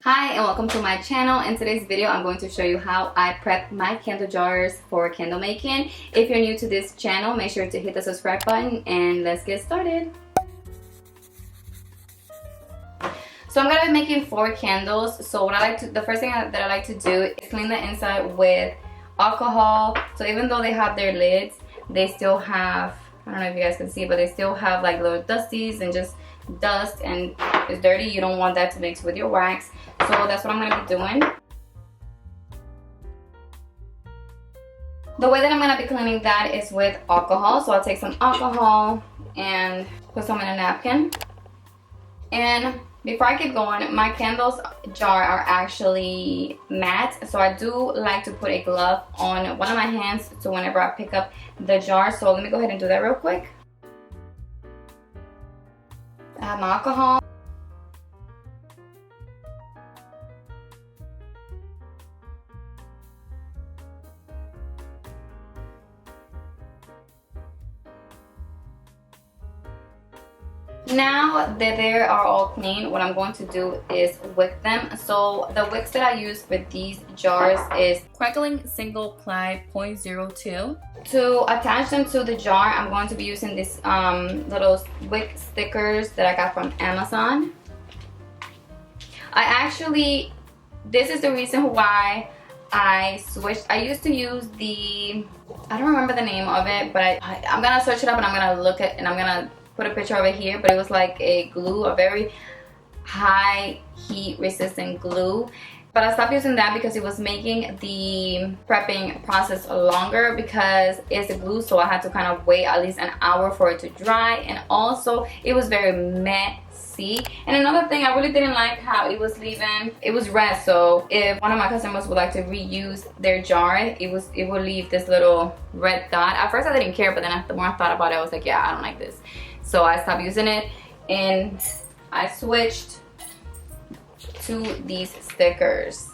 Hi and welcome to my channel. In today's video I'm going to show you how I prep my candle jars for candle making. If you're new to this channel, make sure to hit the subscribe button and let's get started. So I'm gonna be making 4 candles. So the first thing that I like to do is clean the inside with alcohol. So even though they have their lids, they still have, I don't know if you guys can see, but they still have like little dusties and just dust, and it's dirty. You don't want that to mix with your wax. So that's what I'm going to be doing. The way that I'm going to be cleaning that is with alcohol. So I'll take some alcohol and put some in a napkin. And before I keep going, my candles jar are actually matte. So I do like to put a glove on one of my hands so whenever I pick up the jar. So let me go ahead and do that real quick. I have my alcohol. Now that they are all clean, what I'm going to do is wick them. So the wicks that I use for these jars is Crackling Single Ply 0.02. To attach them to the jar, I'm going to be using these little wick stickers that I got from Amazon. This is the reason why I switched. I used to use I don't remember the name of it, but I'm gonna search it up and I'm gonna look at, and I'm gonna put a picture over here, but it was like a glue, a very high heat resistant glue. But I stopped using that because it was making the prepping process longer because it's a glue, so I had to kind of wait at least an hour for it to dry, and also it was very messy. And another thing, I really didn't like how it was red, so if one of my customers would like to reuse their jar, it would leave this little red dot. At first I didn't care, but then the more I thought about it, I was like, yeah, I don't like this. So I stopped using it and I switched to these stickers.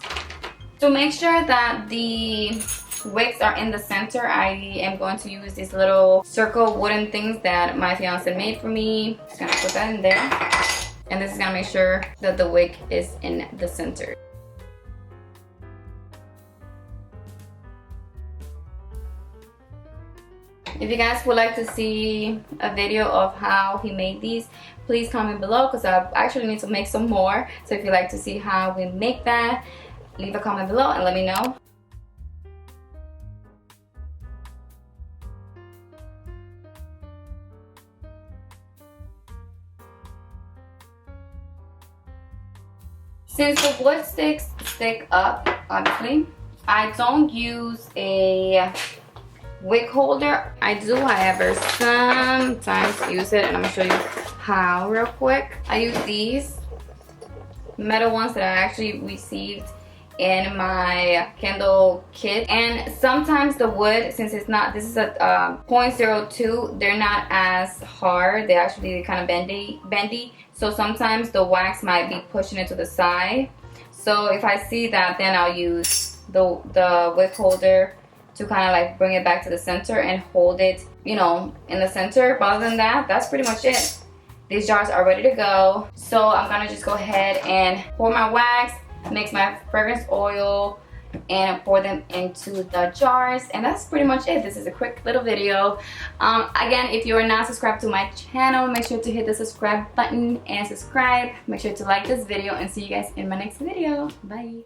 To make sure that the wicks are in the center, I am going to use these little circle wooden things that my fiance made for me. Just gonna put that in there, and this is gonna make sure that the wick is in the center. If you guys would like to see a video of how he made these, please comment below because I actually need to make some more. So if you'd like to see how we make that, leave a comment below and let me know. Since the wood sticks stick up, obviously, I don't use a wick holder. I do, however, sometimes use it, and I'm gonna show you how real quick. I use these metal ones that I actually received in my candle kit, and sometimes the wood, since this is a 0.02, they're not as hard. They're actually kind of bendy, so sometimes the wax might be pushing it to the side. So if I see that, then I'll use the wick holder to kind of like bring it back to the center and hold it, you know, in the center. But other than that, that's pretty much it. These jars are ready to go. So I'm gonna just go ahead and pour my wax, mix my fragrance oil, and pour them into the jars. And that's pretty much it. This is a quick little video. Again, if you are not subscribed to my channel, make sure to hit the subscribe button and subscribe. Make sure to like this video, and see you guys in my next video. Bye.